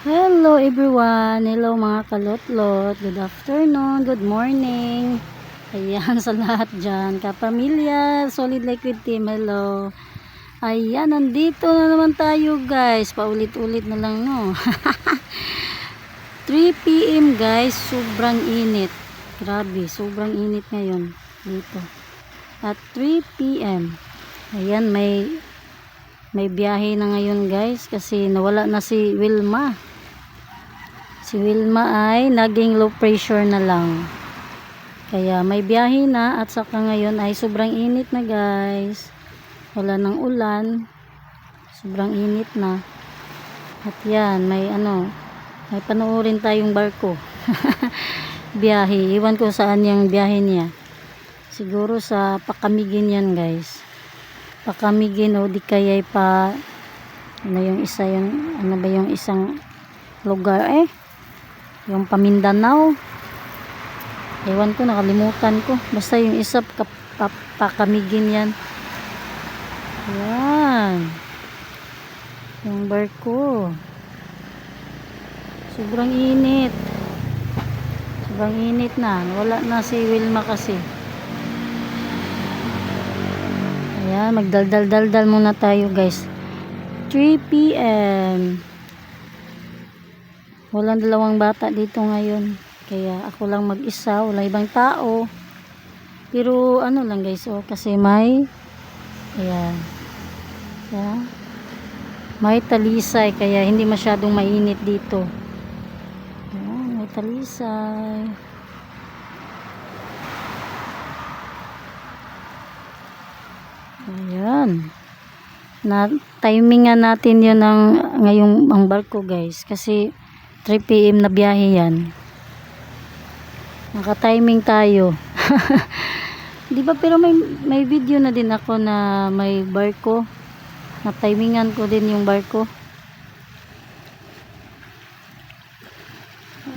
Hello everyone! Hello mga kalotlot! Good afternoon, good morning! Ayan sa lahat dyan, kapamilya, Solid Liquid Team, hello! Ayan, nandito na naman tayo guys, paulit-ulit na lang no. 3 PM guys, sobrang init. Grabe, sobrang init ngayon dito. At 3 PM, ayan may biyahe na ngayon guys kasi nawala na si Wilma. Si Wilma ay naging low pressure na lang. Kaya may biyahe na at saka ngayon ay sobrang init na guys. Wala nang ulan. Sobrang init na. At yan, may panoorin tayong barko. Biyahe. Iwan ko saan yung biyahe niya. Siguro sa Pakamigin yan guys. Pakamigin o di kaya pa yung isang lugar yung Pamindanao, ewan ko, nakalimutan ko, basta yung isa Pakamigin yan. Yan yung barko. Sobrang init na, wala na si Wilma kasi. Ayan, magdaldal muna tayo guys. 3 PM. Walang dalawang bata dito ngayon. Kaya ako lang mag-isa, wala ibang tao. Pero ano lang guys, kasi ayan. Yeah. May talisay kaya hindi masyadong mainit dito. Ayan, may talisay. Ayan. Timingan natin yun ngayong ang barko guys. Kasi 3 PM na biyahe yan. Naka-timing tayo. Di ba pero may video na din ako na may barko. Na-timingan ko din yung barko.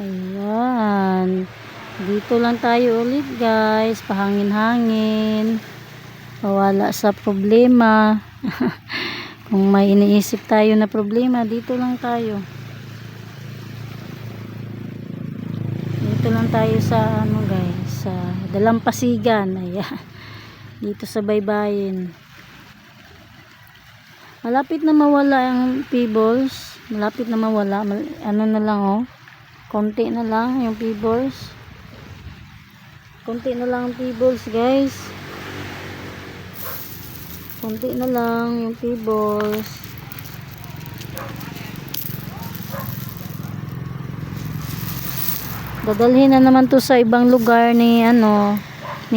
Ayan. Dito lang tayo ulit guys. Pahangin-hangin. Wala sa problema. Kung may iniisip tayo na problema, dito lang tayo. Dito lang tayo sa guys, sa Dalampasigan. Ayan. Dito sa Baybayin. Malapit na mawala ang pebbles. Malapit na mawala. Na lang konti na lang yung pebbles. Konti na lang ang pebbles guys. Konti na lang yung pebbles. Dadalhin na naman to sa ibang lugar ni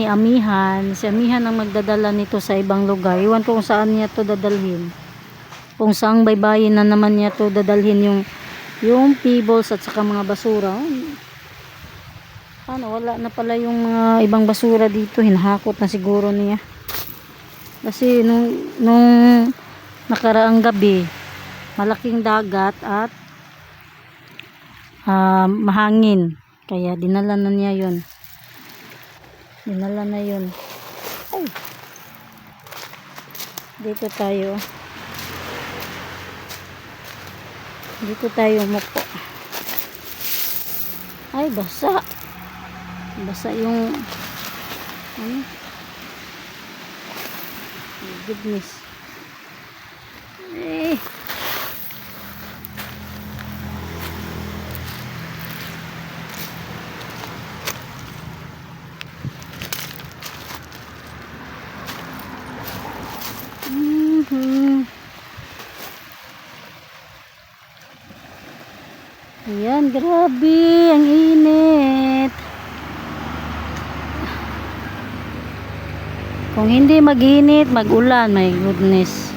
Amihan. Si Amihan ang magdadala nito sa ibang lugar. Iwan ko kung saan niya to dadalhin. Kung saang baybayin na naman niya to dadalhin yung pebbles at saka mga basura. Wala na pala yung mga ibang basura dito. Hinahakot na siguro niya. Kasi nung nakaraang gabi, malaking dagat at mahangin. Kaya dinala na niya yun. Dinala na yun. Ay. Dito tayo. Dito tayo mupo. Ay, basa. Basa yung goodness. Ayan, grabe, ang init. Kung hindi mag-init, mag-ulan, my goodness.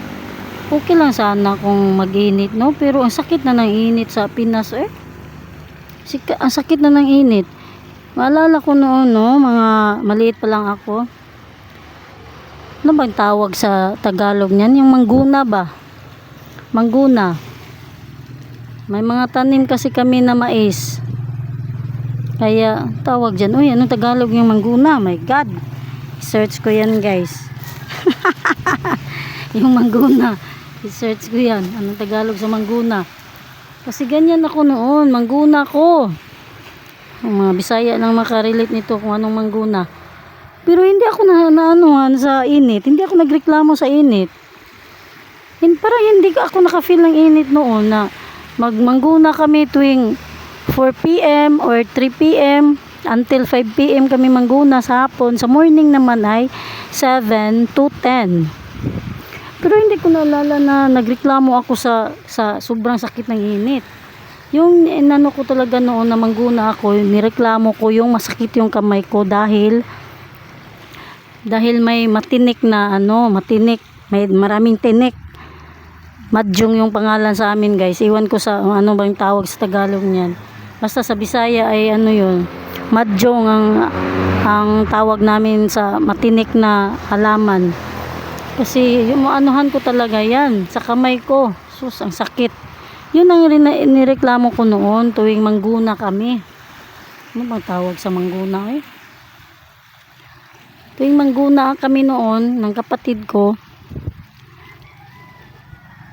Okay lang sana kung mag-init, no? Pero ang sakit na ng init sa Pinas, ang sakit na ng init. Maalala ko noon, no? Mga maliit pa lang ako. Ano bang tawag sa Tagalog niyan? Yung mangguna ba? Mangguna. May mga tanim kasi kami na mais. Kaya tawag dyan. Uy, anong Tagalog yung mangguna? My God. Search ko yan guys. Yung mangguna. I-search ko yan. Anong Tagalog sa mangguna? Kasi ganyan ako noon, mangguna ko. Ang mga Bisaya lang makarelate nito kung anong mangguna. Pero hindi ako naanuhan sa init. Hindi ako nagreklamo sa init. Parang hindi ako naka-feel ng init noon na magmangguna kami tuwing 4 p.m. or 3 p.m. until 5 p.m. kami mangguna sa hapon. Sa morning naman ay 7 to 10. Pero hindi ko naalala na nagreklamo ako sa sobrang sakit ng init. Yung inano ko talaga noon na mangguna ako, nireklamo ko yung masakit yung kamay ko dahil may matinik na matinik, may maraming tinik. Madjong yung pangalan sa amin, guys. Iwan ko sa ano bang tawag sa Tagalog niyan. Basta sa Bisaya ay yun. Madjong ang tawag namin sa matinik na halaman. Kasi yung anuhan ko talaga yan sa kamay ko. Sus, ang sakit. Yun ang nireklamo ko noon tuwing mangguna kami. Ano bang tawag sa mangguna eh? Tuwing mangguna kami noon ng kapatid ko,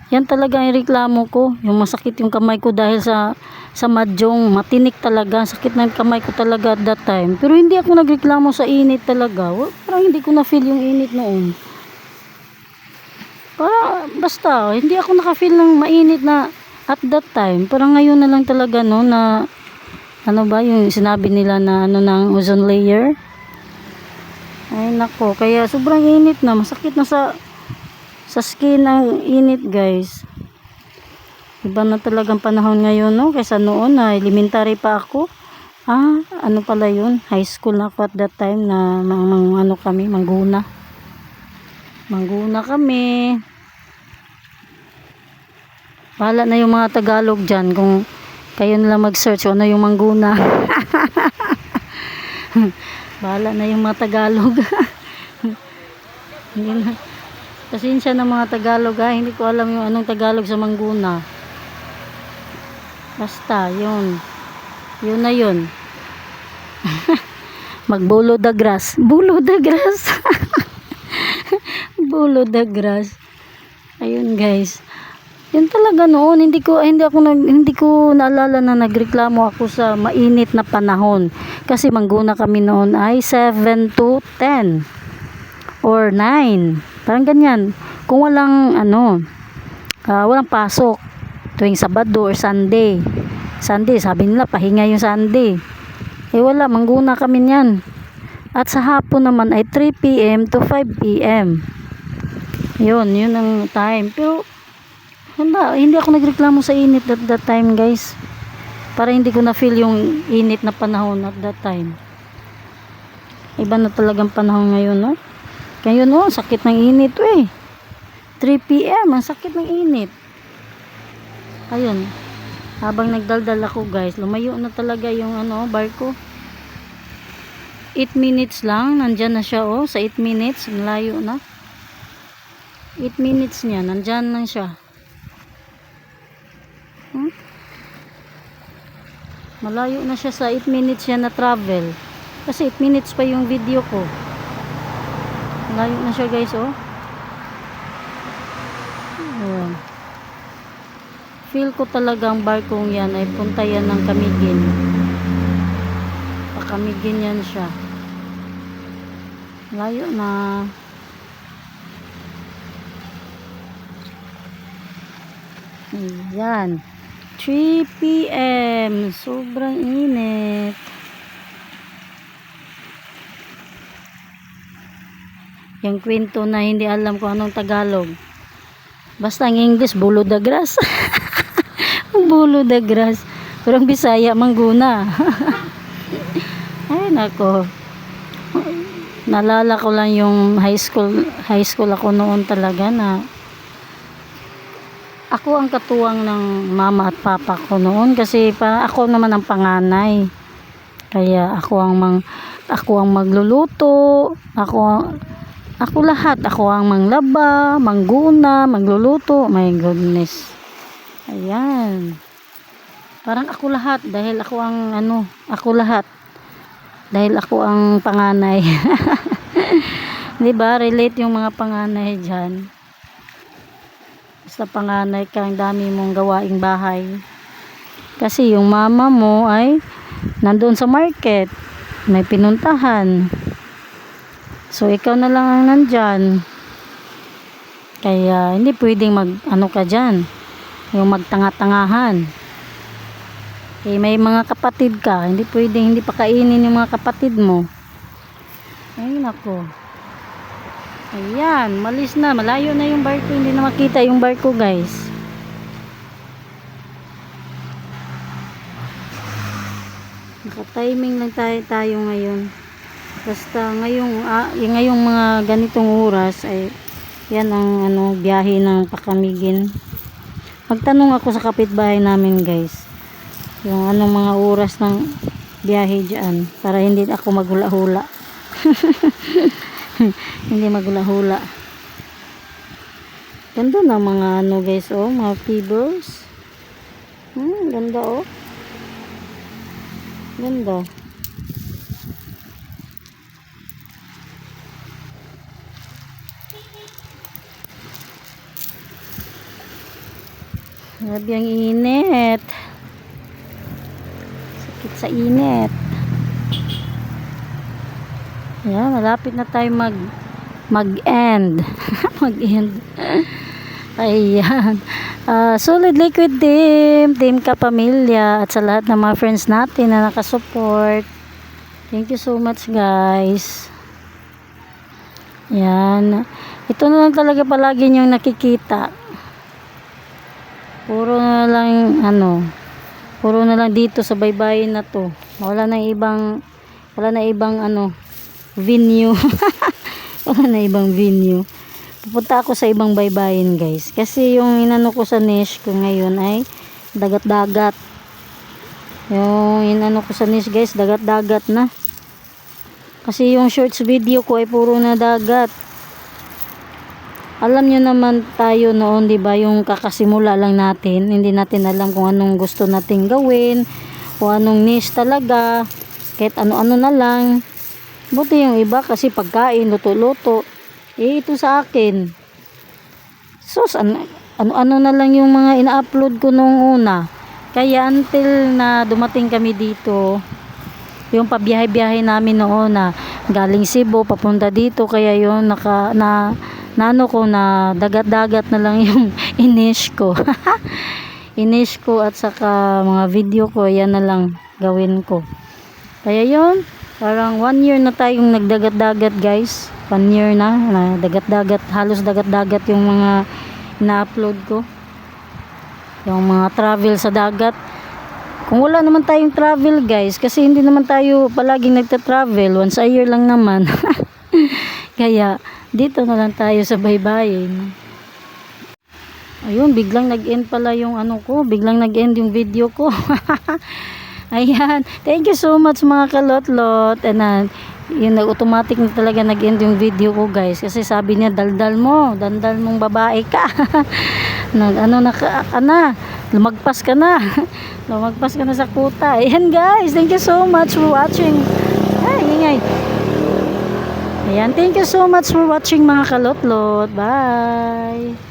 yan talaga ang reklamo ko. Yung masakit yung kamay ko dahil sa madjong. Matinik talaga. Sakit ng kamay ko talaga at that time. Pero hindi ako nagreklamo sa init talaga. Parang hindi ko na-feel yung init noon. Basta, hindi ako naka-feel ng mainit na at that time. Parang ngayon na lang talaga na yung sinabi nila na ng ozone layer. Ay nako, kaya sobrang init na. Masakit na sa skin ang init, guys. Iba na talagang panahon ngayon, no? Kaysa noon na elementary pa ako. Ano pala yun? High school na ako at that time na mangguna. Mangguna kami. Bahala na yung mga Tagalog dyan kung kayo nila mag-search ano yung mangguna. Bahala na yung mga Tagalog. Hindi na. Pasensya ng mga Tagalog hindi ko alam yung anong Tagalog sa mangguna. Basta, yun na yun. Magbulo the grass. Bulo the grass. Bulo the grass. Ayun, guys. Yun talaga noon, hindi ko naalala na nagreklamo ako sa mainit na panahon. Kasi mangguna kami noon ay 7 to 10 or 9. Parang ganyan. Kung walang walang pasok tuwing Sabado or Sunday. Sunday, sabi nila pahinga yung Sunday. Wala, mangguna kami niyan. At sa hapon naman ay 3 p.m. to 5 p.m. Yun ang time. Pero hindi ako nagreklamo sa init at that time, guys. Para hindi ko na feel yung init na panahon at that time. Iba na talagang panahon ngayon, no? Kaya yun, sakit ng init 3 p.m. ang sakit ng init. Ayun, habang nagdaldal ako, guys, lumayo na talaga yung barko. 8 minutes lang, nandyan na siya sa 8 minutes, malayo na. 8 minutes niya, nandyan lang siya. Malayo na siya sa 8 minutes siya na travel. Kasi 8 minutes pa yung video ko. Malayo na siya, guys, Ayan. Feel ko talaga ang barkong yan ay punta yan ng Camiguin. Camiguin yan siya. Malayo na. Ayan. 3 p.m. Sobrang init. Yung kwento na hindi alam kung anong Tagalog. Basta ang English, bulo the grass. Bulo the grass. Pero ang Bisaya, mangguna. Ay, nako. Nalala ko lang yung high school ako noon talaga na ako ang katuwang ng mama at papa ko noon kasi ako naman ang panganay. Kaya ako ang magluluto, ako lahat. Ako ang manglaba, mangguna, magluluto. My goodness. Ayan. Parang ako lahat dahil ako lahat. Dahil ako ang panganay. 'Di ba? Relate yung mga panganay diyan. Basta panganay ka, ang dami mong gawaing bahay. Kasi yung mama mo ay nandoon sa market. May pinuntahan. So, ikaw na lang ang nandyan. Kaya, hindi pwedeng ano ka dyan. Yung magtanga-tangahan. Eh, may mga kapatid ka. Hindi pwedeng hindi pakainin yung mga kapatid mo. Ay, nako. Ayan, malis na. Malayo na yung barko. Hindi na makita yung barko, guys. Naka-timing lang tayo ngayon. Basta ngayong mga ganitong oras ay yan ang biyahe ng Pakamigin. Magtanong ako sa kapitbahay namin, guys. Yung mga oras ng biyahe diyan para hindi ako maghula-hula. Hindi maghula-hula. Ganda na mga guys, mga pebbles. Ganda Ganda. Grabe ang init. Sakit sa init. Ayan, malapit na tayo mag-end. Mag-end. Ayan. Solid Liquid Team Kapamilya, at sa lahat ng mga friends natin na nakasupport. Thank you so much, guys. Yan. Ito na lang talaga palagi yung nakikita. Puro na lang dito sa baybayin na to. Wala na ibang venue. Wala na ibang venue. Pupunta ako sa ibang baybayin, guys. Kasi yung ko sa niche ko ngayon ay dagat-dagat. Yung ko sa niche, guys, dagat-dagat na. Kasi yung shorts video ko ay puro na dagat. Alam nyo naman tayo noon, di ba, yung kakasimula lang natin. Hindi natin alam kung anong gusto nating gawin, kung anong niche talaga, kahit ano-ano na lang. Buti yung iba kasi pagkain, luto-luto. Ito sa akin. Sus, ano na lang yung mga ina-upload ko noong una. Kaya until na dumating kami dito, yung pabiyahe-biyahe namin noon na galing Cebu papunta dito, kaya yun na dagat-dagat na lang yung inish ko. Inish ko at saka mga video ko, yan na lang gawin ko. Kaya yun, parang 1 year na tayong nagdagat-dagat, guys. 1 year na dagat-dagat, halos dagat-dagat yung mga na-upload ko. Yung mga travel sa dagat. Kung wala naman tayong travel, guys, kasi hindi naman tayo palaging nagta-travel, once a year lang naman. Kaya dito na lang tayo sa baybayin. Ayun, biglang nag-end pala yung biglang nag-end yung video ko. Ayan, thank you so much mga kalot-lot. And yun, automatic na talaga nag-end yung video ko, guys, kasi sabi niya daldal mong babae ka. Lumagpas ka na. Lumagpas ka na sa kuta. Ayan, guys, thank you so much for watching. Ayan, thank you so much for watching mga kalot-lot. Bye.